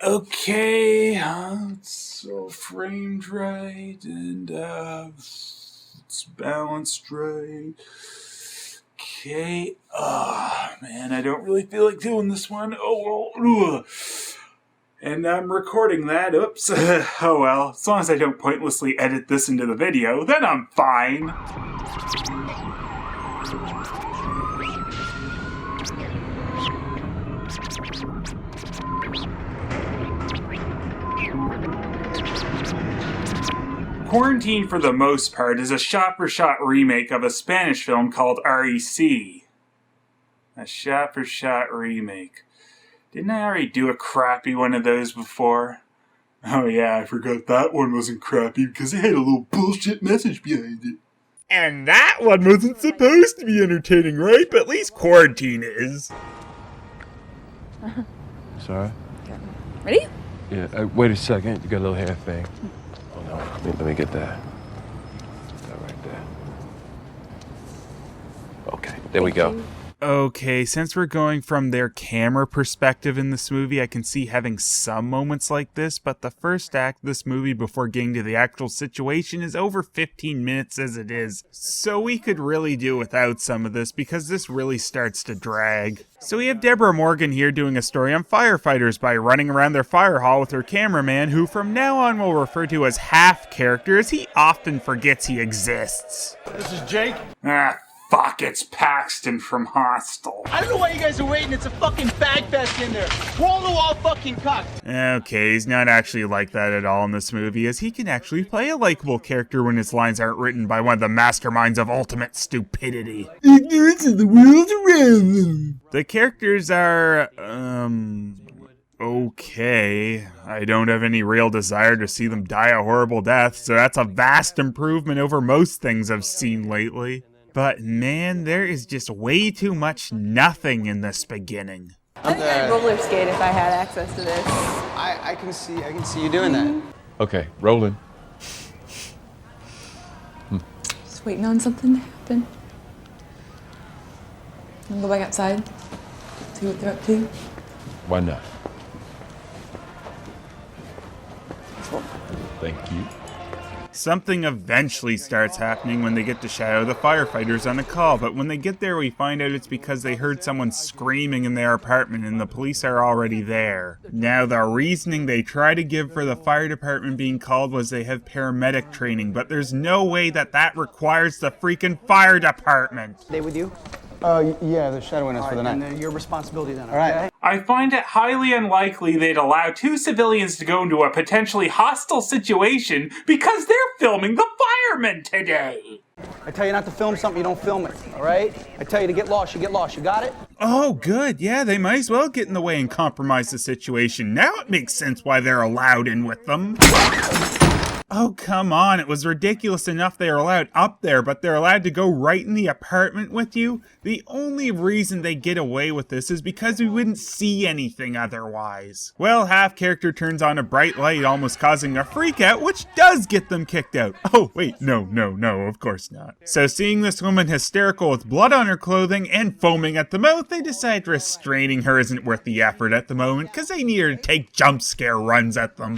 Okay, it's all framed right and it's balanced right. Okay, man, I don't really feel like doing this one. And I'm recording that. Oops. Oh well, as long as I don't pointlessly edit this into the video, then I'm fine. Quarantine, for the most part, is a shot-for-shot remake of a Spanish film called REC. A shot-for-shot remake. Didn't I already do a crappy one of those before? Oh yeah, I forgot that one wasn't crappy because it had a little bullshit message behind it. And that one wasn't supposed to be entertaining, right? But at least Quarantine is. Sorry? Ready? Yeah, wait a second. You got a little hair thing. Hold on. Let me get that. That right there. Okay, there we go. Okay, since we're going from their camera perspective in this movie, I can see having some moments like this, but the first act of this movie before getting to the actual situation is over 15 minutes as it is. So we could really do without some of this because this really starts to drag. So we have Deborah Morgan here doing a story on firefighters by running around their fire hall with her cameraman, who from now on we'll refer to as half character as he often forgets he exists. This is Jake. Fuck, it's Paxton from Hostel. I don't know why you guys are waiting. It's a fucking bag fest in there. Wall to wall fucking cocked. Okay, he's not actually like that at all in this movie, as he can actually play a likable character when his lines aren't written by one of the masterminds of ultimate stupidity. Ignorance of the world around them. The characters are, okay. I don't have any real desire to see them die a horrible death, so that's a vast improvement over most things I've seen lately. But man, there is just way too much nothing in this beginning. I think I'd roller skate if I had access to this. I can see you doing that. Okay, rolling. Just waiting on something to happen. I'll go back outside, see what they're up to. Why not? Cool. Thank you. Something eventually starts happening when they get to shadow the firefighters on a call, but when they get there we find out it's because they heard someone screaming in their apartment and the police are already there. Now the reasoning they try to give for the fire department being called was they have paramedic training, but there's no way that requires the freaking fire department. They with you? Yeah, they're shadowing us for the night. And your responsibility then. All right. I find it highly unlikely they'd allow two civilians to go into a potentially hostile situation because they're filming the firemen today. I tell you not to film something, you don't film it, all right? I tell you to get lost, you get lost. You got it? Oh, good. Yeah, they might as well get in the way and compromise the situation. Now it makes sense why they're allowed in with them. Oh, come on. It was ridiculous enough they are allowed up there, but they're allowed to go right in the apartment with you? The only reason they get away with this is because we wouldn't see anything otherwise. Well, half character turns on a bright light, almost causing a freak out, which does get them kicked out. Oh, wait, no, of course not. So seeing this woman hysterical with blood on her clothing and foaming at the mouth, they decide restraining her isn't worth the effort at the moment, because they need her to take jump scare runs at them.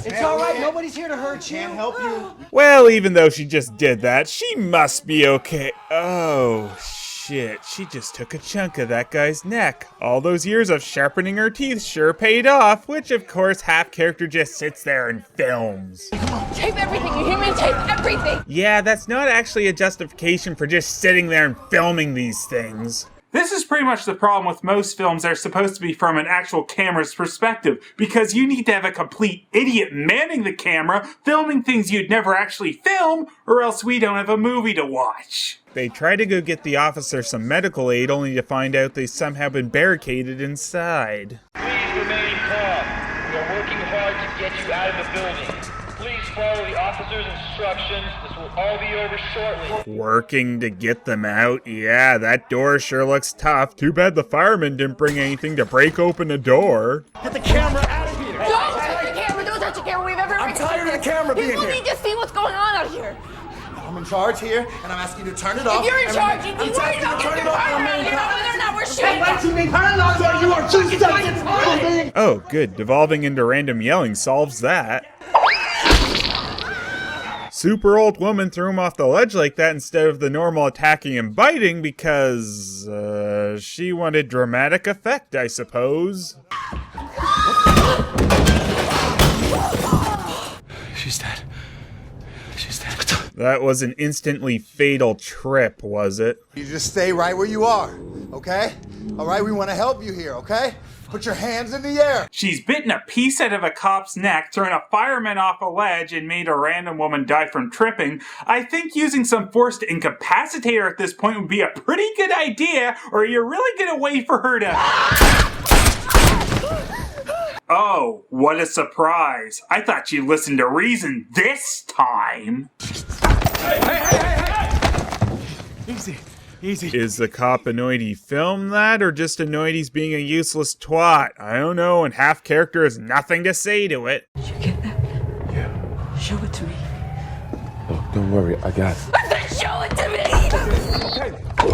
It's all right. Nobody's here to hurt you. Can't help you. Well, even though she just did that, she must be okay. Oh, shit. She just took a chunk of that guy's neck. All those years of sharpening her teeth sure paid off, which of course half character just sits there and films. Tape everything, you hear me? Tape everything! Yeah, that's not actually a justification for just sitting there and filming these things. This is pretty much the problem with most films that are supposed to be from an actual camera's perspective, because you need to have a complete idiot manning the camera, filming things you'd never actually film, or else we don't have a movie to watch. They try to go get the officer some medical aid, only to find out they've somehow been barricaded inside. Please remain calm. We are working hard to get you out of the building. Please follow the officer's instructions. This will all be over shortly. Working to get them out? Yeah, that door sure looks tough. Too bad the firemen didn't bring anything to break open a door. Get the camera out of here. Don't touch the camera! Don't touch the camera! We've ever... I'm tired of the camera being here. People need to see what's going on out here. I'm in charge here, and I'm asking you to turn it off. If you're in charge, you'd be worried about getting your arm around here, whether or not we're shooting. Oh, good. Devolving into random yelling solves that. Super old woman threw him off the ledge like that instead of the normal attacking and biting because, she wanted dramatic effect, I suppose. She's dead. She's dead. That was an instantly fatal trip, was it? You just stay right where you are, okay? All right, we want to help you here, okay? Put your hands in the air. She's bitten a piece out of a cop's neck, thrown a fireman off a ledge, and made a random woman die from tripping. I think using some force to incapacitate her at this point would be a pretty good idea, or you're really gonna wait for her to... Oh, what a surprise. I thought you listened to reason this time. Hey! Easy. Is the cop annoyed he filmed that, or just annoyed he's being a useless twat? I don't know, and half character has nothing to say to it. Did you get that? Yeah. Show it to me. Oh, don't worry, I got it. I said show it to me!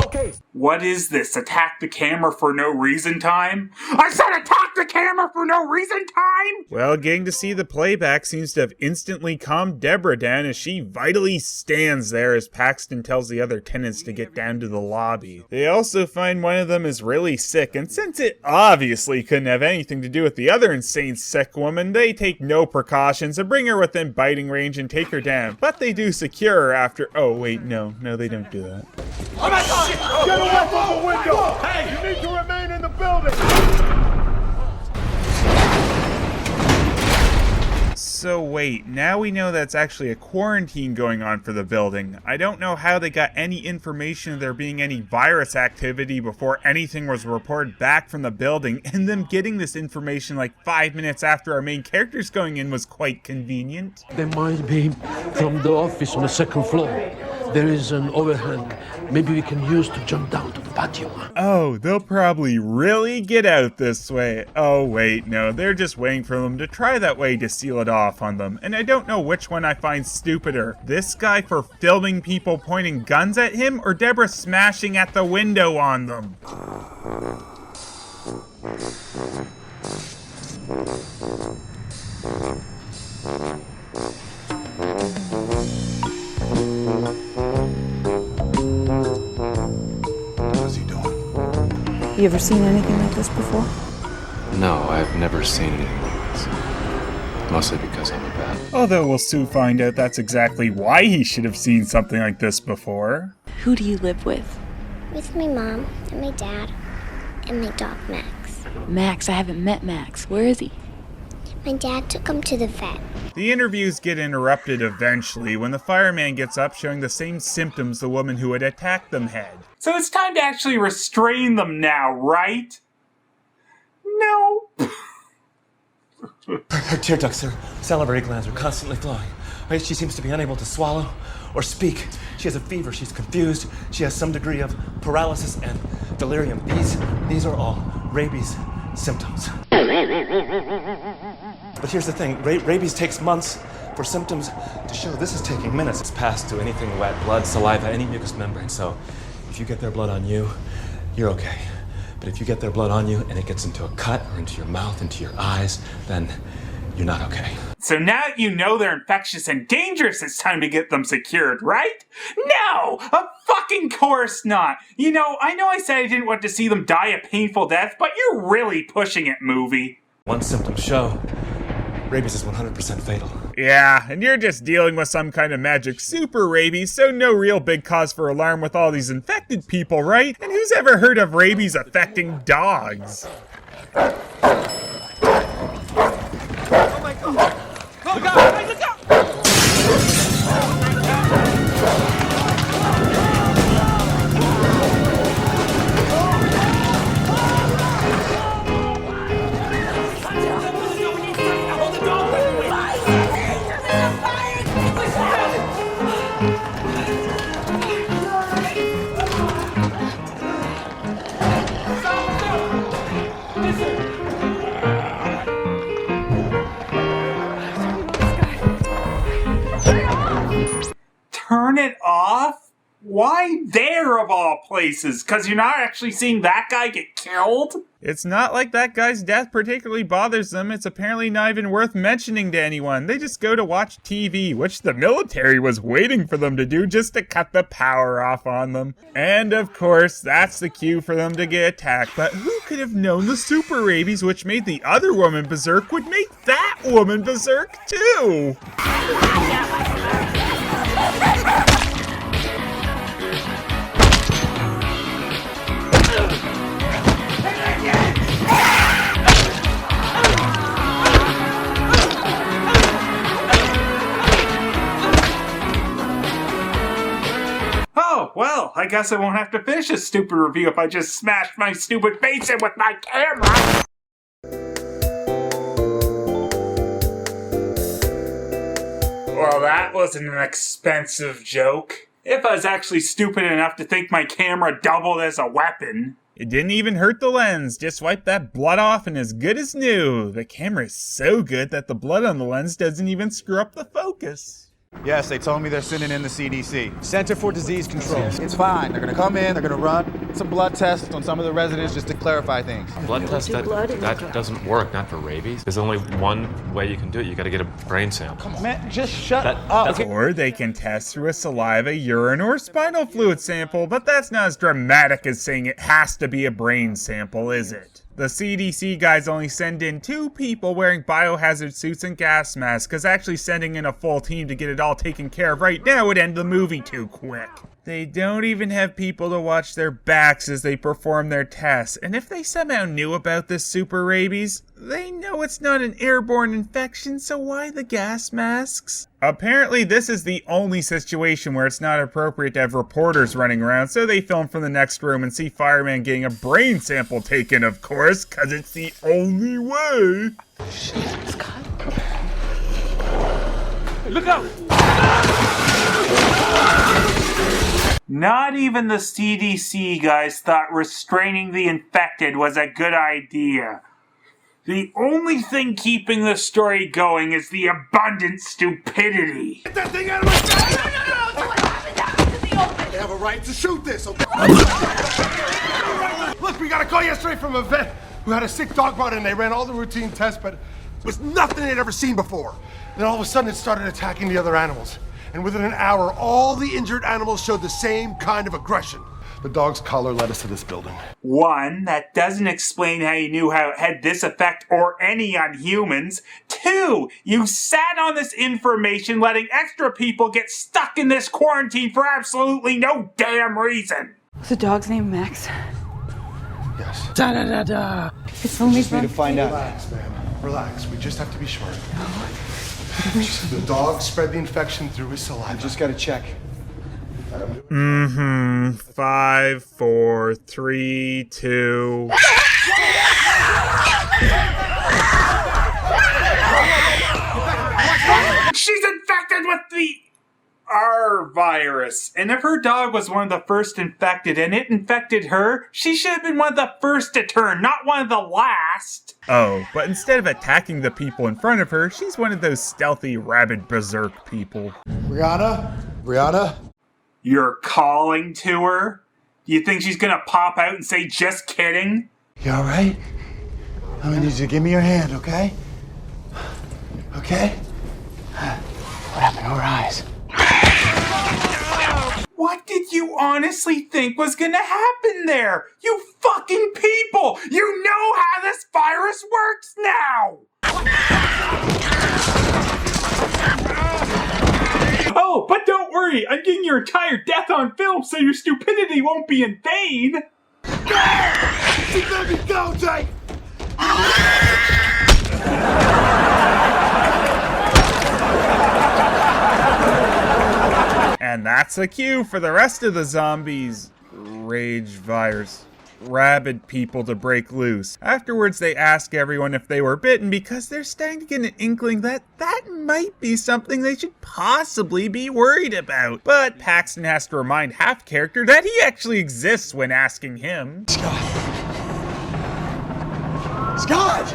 Okay. What is this, attack the camera for no reason time? I said attack the camera for no reason time? Well, getting to see the playback seems to have instantly calmed Deborah down as she vitally stands there as Paxton tells the other tenants to get down to the lobby. They also find one of them is really sick, and since it obviously couldn't have anything to do with the other insane sick woman, they take no precautions and bring her within biting range and take her down. But they do secure her after... Oh, wait, no, they don't do that. Oh my God! Get away from the window! Hey, you need to remain in the building! So wait, now we know that's actually a quarantine going on for the building. I don't know how they got any information of there being any virus activity before anything was reported back from the building, and them getting this information like 5 minutes after our main characters going in was quite convenient. They might be from the office on the second floor. There is an overhang. Maybe we can use to jump down to the patio. Oh, they'll probably really get out this way. Oh wait, no, they're just waiting for them to try that way to seal it off on them. And I don't know which one I find stupider. This guy for filming people pointing guns at him, or Deborah smashing at the window on them? You ever seen anything like this before? No, I've never seen anything like this. Mostly because I'm a bat. Although we'll soon find out that's exactly why he should have seen something like this before. Who do you live with? With my mom and my dad and my dog Max. Max, I haven't met Max. Where is he? My dad took him to the vet. The interviews get interrupted eventually when the fireman gets up showing the same symptoms the woman who had attacked them had. So it's time to actually restrain them now, right? No. Her tear ducts, her salivary glands are constantly flowing. Right? She seems to be unable to swallow or speak. She has a fever, she's confused, she has some degree of paralysis and delirium. These are all rabies symptoms. But here's the thing, rabies takes months for symptoms to show. This is taking minutes. It's passed to anything wet, blood, saliva, any mucous membrane. So if you get their blood on you, you're okay. But if you get their blood on you and it gets into a cut or into your mouth, into your eyes, then you're not okay. So now that you know they're infectious and dangerous, it's time to get them secured, right? No! Of fucking course not! You know I said I didn't want to see them die a painful death, but you're really pushing it, movie. Once symptoms show, rabies is 100% fatal. Yeah, and you're just dealing with some kind of magic super rabies, so no real big cause for alarm with all these infected people, right? And who's ever heard of rabies affecting dogs? Oh my God! Look out! Hey, look out! Turn it off? Why there of all places? Because you're not actually seeing that guy get killed? It's not like that guy's death particularly bothers them. It's apparently not even worth mentioning to anyone. They just go to watch TV, which the military was waiting for them to do just to cut the power off on them. And of course, that's the cue for them to get attacked. But who could have known the super rabies, which made the other woman berserk, would make that woman berserk too? Oh, well, I guess I won't have to finish this stupid review if I just smashed my stupid face in with my camera! Well, that wasn't an expensive joke. If I was actually stupid enough to think my camera doubled as a weapon. It didn't even hurt the lens, just wipe that blood off and as good as new. The camera is so good that the blood on the lens doesn't even screw up the focus. Yes, they told me they're sending in the CDC. Center for Disease Control. It's fine. They're gonna come in, they're gonna run some blood tests on some of the residents just to clarify things. Blood test, that doesn't work, not for rabies. There's only one way you can do it. You gotta get a brain sample. Come on, man, just shut up. Or they can test through a saliva, urine, or spinal fluid sample, but that's not as dramatic as saying it has to be a brain sample, is it? The CDC guys only send in 2 people wearing biohazard suits and gas masks, because actually sending in a full team to get it all taken care of right now would end the movie too quick. They don't even have people to watch their backs as they perform their tests, and if they somehow knew about this super rabies, they know it's not an airborne infection, so why the gas masks? Apparently this is the only situation where it's not appropriate to have reporters running around, so they film from the next room and see fireman getting a brain sample taken, of course, cause it's the only way. Shit, Scott. Look out! Not even the CDC guys thought restraining the infected was a good idea. The only thing keeping the story going is the abundant stupidity. Get that thing out of my face! No! They have a right to shoot this, okay? Look, we got a call yesterday from a vet who had a sick dog brought in. They ran all the routine tests, but it was nothing they'd ever seen before. Then all of a sudden it started attacking the other animals. And within an hour, all the injured animals showed the same kind of aggression. The dog's collar led us to this building. 1, that doesn't explain how you knew how it had this effect or any on humans. 2, you sat on this information letting extra people get stuck in this quarantine for absolutely no damn reason. Was the dog's name Max? Yes. Da-da-da-da. It's only Just need to find out. Relax, ma'am. Relax. We just have to be sure. The dog spread the infection through his saliva. I just gotta check. 5, 4, 3, 2. She's infected with the R virus. And if her dog was one of the first infected and it infected her, she should have been one of the first to turn, not one of the last. Oh, but instead of attacking the people in front of her, she's one of those stealthy, rabid berserk people. Brianna? You're calling to her? You think she's gonna pop out and say, just kidding? You alright? I'm gonna need you to give me your hand, okay? Okay? What happened to her eyes? What did you honestly think was gonna happen there? You fucking people! You know how this virus works now! Oh, but don't worry, I'm getting your entire death on film so your stupidity won't be in vain! Just let me go, Jake! And that's the cue for the rest of the zombies. Rage virus. Rabid people to break loose. Afterwards, they ask everyone if they were bitten because they're starting to get an inkling that that might be something they should possibly be worried about. But Paxton has to remind Half character that he actually exists when asking him. Scott!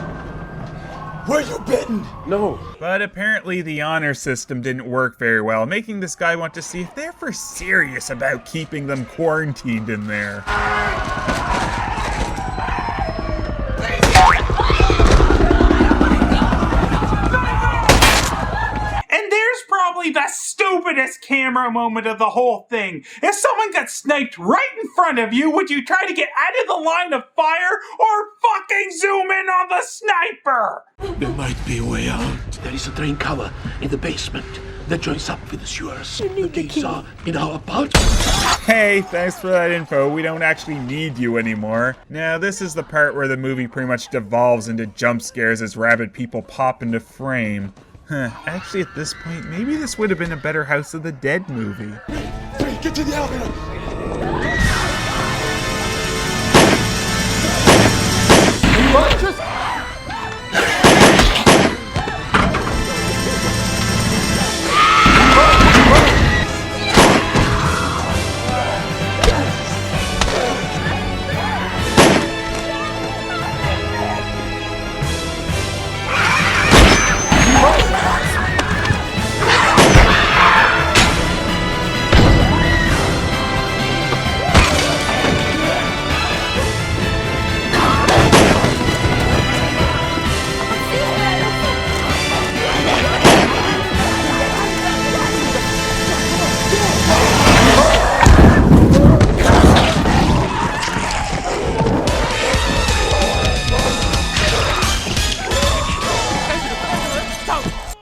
Were you bitten? No. But apparently the honor system didn't work very well, making this guy want to see if they're for serious about keeping them quarantined in there. And there's probably the stupidest camera moment of the whole thing. If someone got sniped right in front of you, would you try to get out of the line of fire or fucking zoom in on the sniper? There might be a way out. There is a drain cover in the basement that joins up with the sewers. The keys are in our apartment. Hey, thanks for that info. We don't actually need you anymore. Now, this is the part where the movie pretty much devolves into jump scares as rabid people pop into frame. Actually, at this point, maybe this would have been a better House of the Dead movie. Hey, get to the elevator!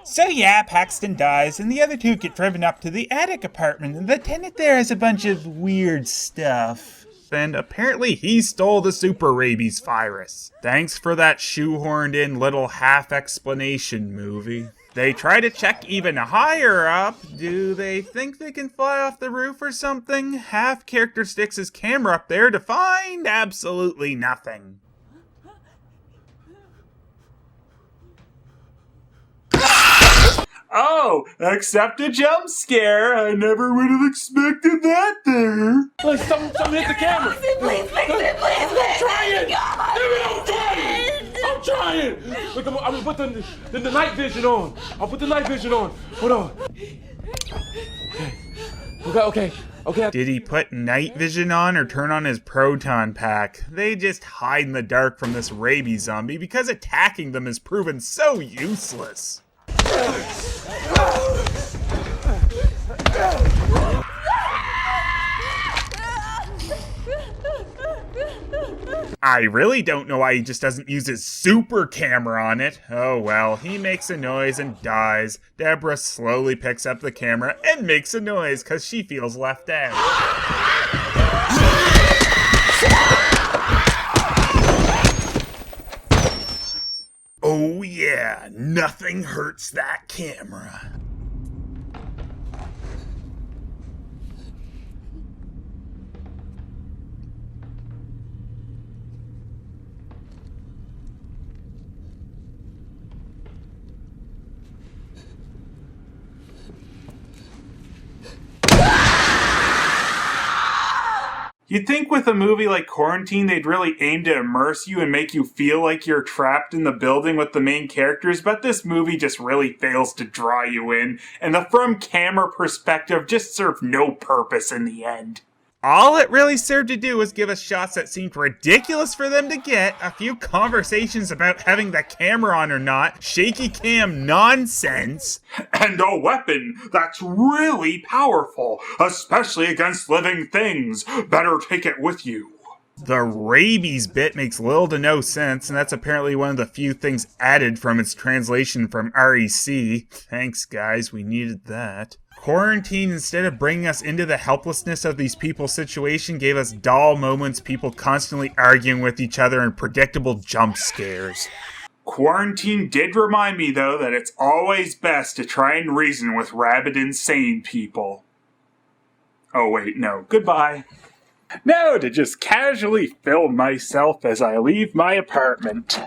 So yeah, Paxton dies, and the other two get driven up to the attic apartment, and the tenant there has a bunch of weird stuff. And apparently he stole the super rabies virus. Thanks for that shoehorned in little half explanation, movie. They try to check even higher up. Do they think they can fly off the roof or something? Half character sticks his camera up there to find absolutely nothing. Oh, except a jump scare. I never would have expected that there. Like, someone hit the camera. Please fix it, please fix it. I'm trying. Look, I'm gonna put the night vision on. I'll put the night vision on. Hold on. Okay. Did he put night vision on or turn on his proton pack? They just hide in the dark from this rabies zombie because attacking them has proven so useless. I really don't know why he just doesn't use his super camera on it. Oh well, he makes a noise and dies. Deborah slowly picks up the camera and makes a noise because she feels left out. Oh yeah, nothing hurts that camera. You'd think with a movie like Quarantine, they'd really aim to immerse you and make you feel like you're trapped in the building with the main characters, but this movie just really fails to draw you in, and the from camera perspective just served no purpose in the end. All it really served to do was give us shots that seemed ridiculous for them to get, a few conversations about having the camera on or not, shaky cam nonsense, and a weapon that's really powerful, especially against living things. Better take it with you. The rabies bit makes little to no sense, and that's apparently one of the few things added from its translation from REC. Thanks guys, we needed that. Quarantine, instead of bringing us into the helplessness of these people's situation, gave us dull moments, people constantly arguing with each other, and predictable jump scares. Quarantine did remind me, though, that it's always best to try and reason with rabid, insane people. Oh wait, no. Goodbye. Now to just casually film myself as I leave my apartment.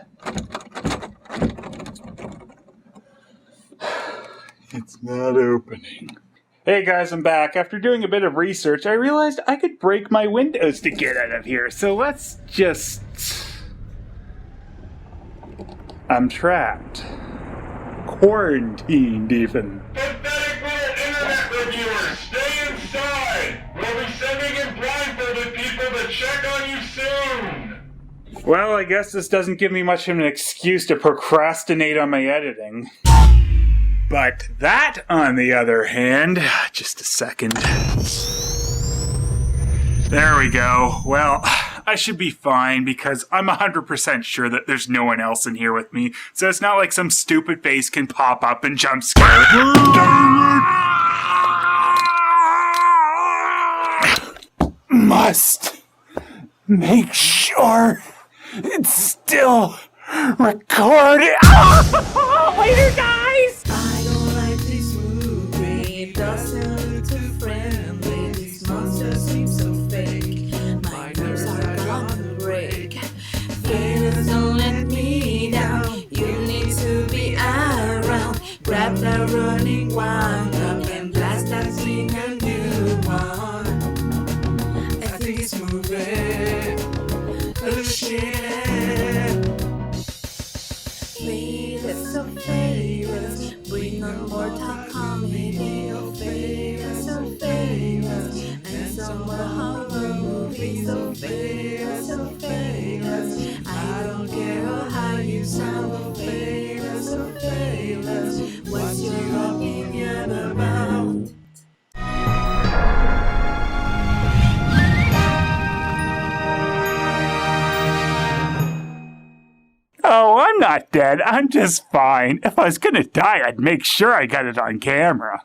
It's not opening. Hey guys, I'm back. After doing a bit of research, I realized I could break my windows to get out of here, so let's just... I'm trapped. Quarantined, even. Pathetic little internet reviewers, stay inside! We'll be sending in blindfolded people to check on you soon! Well, I guess this doesn't give me much of an excuse to procrastinate on my editing. But that, on the other hand, just a second. There we go. Well, I should be fine because I'm 100% sure that there's no one else in here with me. So it's not like some stupid face can pop up and jump scare. Must make sure it's still recording. Later, guys! I don't like this movie. It doesn't look too friendly. These monsters seem so fake. My nerves are gonna break. Phelous, don't let me down. You need to be around. Grab that running wind up and blast that thing a new one. I think it's moving. Oh shit. Phelous, so Phelous, bring on more talk comedy. Oh Phelous, so Phelous, and some more horror movies. Oh Phelous, so Phelous, I don't care how you sound. Oh Phelous, so Phelous, what's your opinion about? Oh, I'm not dead. I'm just fine. If I was gonna die, I'd make sure I got it on camera.